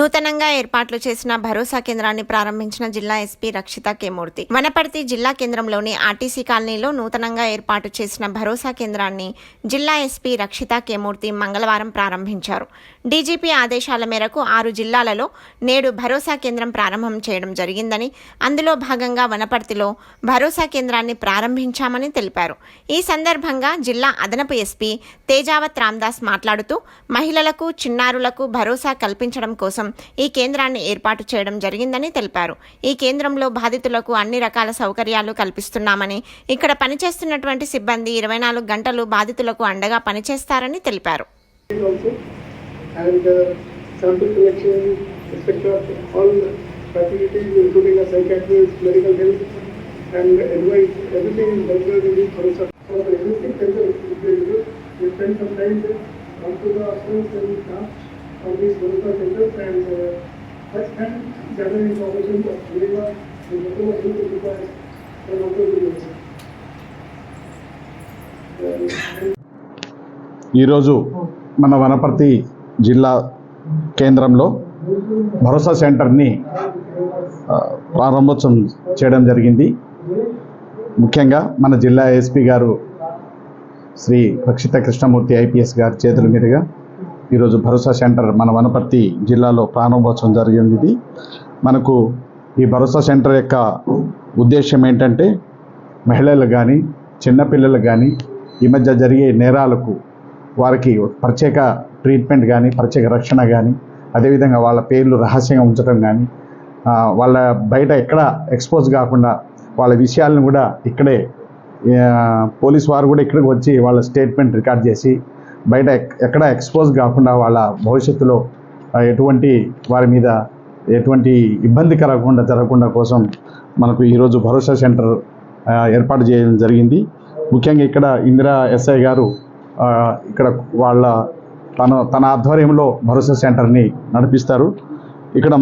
నూతనంగా ఏర్పాట్లు చేసిన భరోసా కేంద్రాన్ని ప్రారంభించిన జిల్లా ఎస్పీ రక్షిత కెమూర్తి. వనపర్తి జిల్లా కేంద్రంలోని ఆర్టీసీ కాలనీలో నూతనంగా ఏర్పాటు చేసిన భరోసా కేంద్రాన్ని జిల్లా ఎస్పీ రక్షిత కెమూర్తి మంగళవారం ప్రారంభించారు. డీజీపీ ఆదేశాల మేరకు 6 జిల్లాలలో నేడు భరోసా కేంద్రం ప్రారంభం చేయడం జరిగిందని, అందులో భాగంగా వనపర్తిలో భరోసా కేంద్రాన్ని ప్రారంభించామని తెలిపారు. ఈ సందర్భంగా జిల్లా అదనపు ఎస్పీ తేజావత్ రామ్దాస్ మాట్లాడుతూ, మహిళలకు, చిన్నారులకు భరోసా కల్పించడం కోసం ఈ కేంద్రాన్ని ఏర్పాటు చేయడం జరిగిందని తెలిపారు. ఈ కేంద్రంలో బాధితులకు అన్ని రకాల సౌకర్యాలు కల్పిస్తున్నామని, ఇక్కడ పనిచేస్తున్నటువంటి సిబ్బంది 24 గంటలు బాధితులకు అండగా పనిచేస్తారని తెలిపారు. of these Bharota centers and first hand gather information of wherever and whatever help is required from our villages. ఈరోజు మన వనపర్తి జిల్లా కేంద్రంలో భరోసా సెంటర్ని ప్రారంభోత్సవం చేయడం జరిగింది. ముఖ్యంగా మన జిల్లా ఎస్పీ గారు శ్రీ రక్షిత కృష్ణమూర్తి ఐపీఎస్ గారి చేతుల మీదుగా ఈరోజు భరోసా సెంటర్ మన వనపర్తి జిల్లాలో ప్రారంభోత్సవం జరిగింది. మనకు ఈ భరోసా సెంటర్ యొక్క ఉద్దేశం ఏంటంటే, మహిళలు కానీ చిన్నపిల్లలు కానీ ఈ మధ్య జరిగే నేరాలకు వారికి ప్రత్యేక ట్రీట్మెంట్ కానీ, ప్రత్యేక రక్షణ కానీ, అదేవిధంగా వాళ్ళ పేర్లు రహస్యంగా ఉంచడం కానీ, వాళ్ళ బయట ఎక్కడ ఎక్స్పోజ్ కాకుండా వాళ్ళ విషయాలను కూడా ఇక్కడే పోలీస్ వారు కూడా ఇక్కడికి వచ్చి వాళ్ళ స్టేట్మెంట్ రికార్డ్ చేసి బయట ఎక్కడ ఎక్స్పోజ్ కాకుండా వాళ్ళ భవిష్యత్తులో ఎటువంటి వారి మీద ఎటువంటి ఇబ్బంది జరగకుండా కోసం మనకు ఈరోజు భరోసా సెంటర్ ఏర్పాటు చేయడం జరిగింది. ముఖ్యంగా ఇక్కడ ఇందిరా ఎస్ఐ గారు ఇక్కడ తన ఆధ్వర్యంలో భరోసా సెంటర్ని నడిపిస్తారు. ఇక్కడ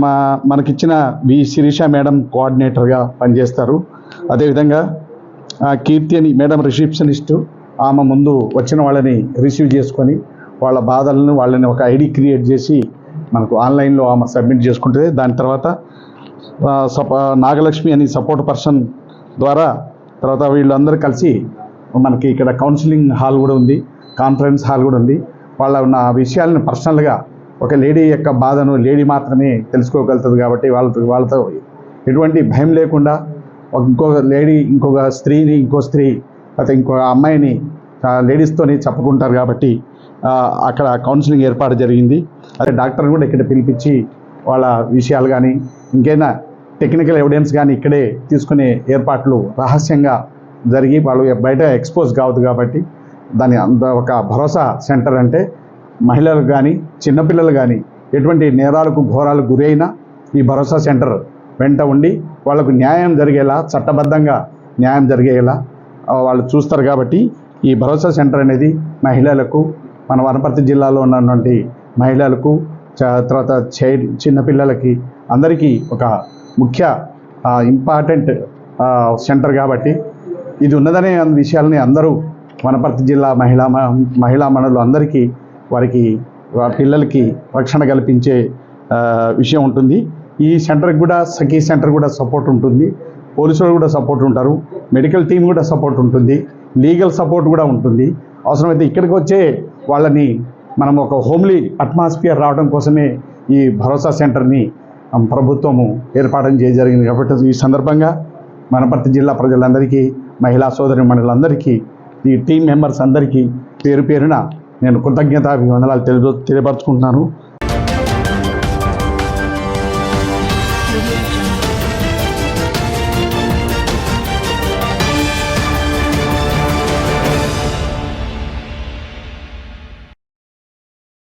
మనకిచ్చిన వి శిరీష మేడం కోఆర్డినేటర్గా పనిచేస్తారు. అదేవిధంగా కీర్తి అని మేడం రిసెప్షనిస్టు, ఆమె ముందు వచ్చిన వాళ్ళని రిసీవ్ చేసుకొని వాళ్ళ బాధలను వాళ్ళని ఒక ఐడి క్రియేట్ చేసి మనకు ఆన్లైన్లో ఆమె సబ్మిట్ చేసుకుంటుంది. దాని తర్వాత నాగలక్ష్మి అని సపోర్ట్ పర్సన్ ద్వారా తర్వాత వీళ్ళందరూ కలిసి మనకి ఇక్కడ కౌన్సిలింగ్ హాల్ కూడా ఉంది, కాన్ఫరెన్స్ హాల్ కూడా ఉంది. వాళ్ళ ఉన్న విషయాలను పర్సనల్గా ఒక లేడీ యొక్క బాధను లేడీ మాత్రమే తెలుసుకోగలుగుతుంది కాబట్టి వాళ్ళతో ఎటువంటి భయం లేకుండా ఇంకొక లేడీ ఇంకొక స్త్రీని ఇంకో స్త్రీ అయితే ఇంకో అమ్మాయిని లేడీస్తోని చెప్పుకుంటారు కాబట్టి అక్కడ కౌన్సిలింగ్ ఏర్పాటు జరిగింది. అదే డాక్టర్ కూడా ఇక్కడ పిలిపించి వాళ్ళ విషయాలు కానీ ఇంకైనా టెక్నికల్ ఎవిడెన్స్ కానీ ఇక్కడే తీసుకునే ఏర్పాట్లు రహస్యంగా జరిగి వాళ్ళు బయట ఎక్స్పోజ్ కావద్దు కాబట్టి దాని ఒక భరోసా సెంటర్ అంటే మహిళలకు కానీ చిన్నపిల్లలు కానీ ఎటువంటి నేరాలకు ఘోరాలకు గురి అయినా ఈ భరోసా సెంటర్ వెంట ఉండి వాళ్ళకు న్యాయం జరిగేలా, చట్టబద్ధంగా న్యాయం జరిగేలా వాళ్ళు చూస్తారు. కాబట్టి ఈ భరోసా సెంటర్ అనేది మహిళలకు, మన వనపర్తి జిల్లాలో ఉన్నటువంటి మహిళలకు, తర్వాత చిన్నపిల్లలకి అందరికీ ఒక ముఖ్య ఇంపార్టెంట్ సెంటర్ కాబట్టి ఇది ఉన్నదనే విషయాలని అందరూ వనపర్తి జిల్లా మహిళామణులు అందరికీ వారికి పిల్లలకి రక్షణ కల్పించే విషయం ఉంటుంది. ఈ సెంటర్కి కూడా సఖీ సెంటర్ కూడా సపోర్ట్ ఉంటుంది, పోలీసులు కూడా సపోర్ట్ ఉంటారు, మెడికల్ టీం కూడా సపోర్ట్ ఉంటుంది, లీగల్ సపోర్ట్ కూడా ఉంటుంది. అవసరమైతే ఇక్కడికి వచ్చే వాళ్ళని మనం ఒక హోమ్లీ అట్మాస్ఫియర్ రావడం కోసమే ఈ భరోసా సెంటర్ని ప్రభుత్వము ఏర్పాటు చేయడం జరిగింది. కాబట్టి ఈ సందర్భంగా వనపర్తి జిల్లా ప్రజలందరికీ, మహిళా సోదరిమణులందరికీ, ఈ టీం మెంబర్స్ అందరికీ పేరు పేరున నేను కృతజ్ఞతాభివందనాలు తెలియపరుచుకుంటున్నాను.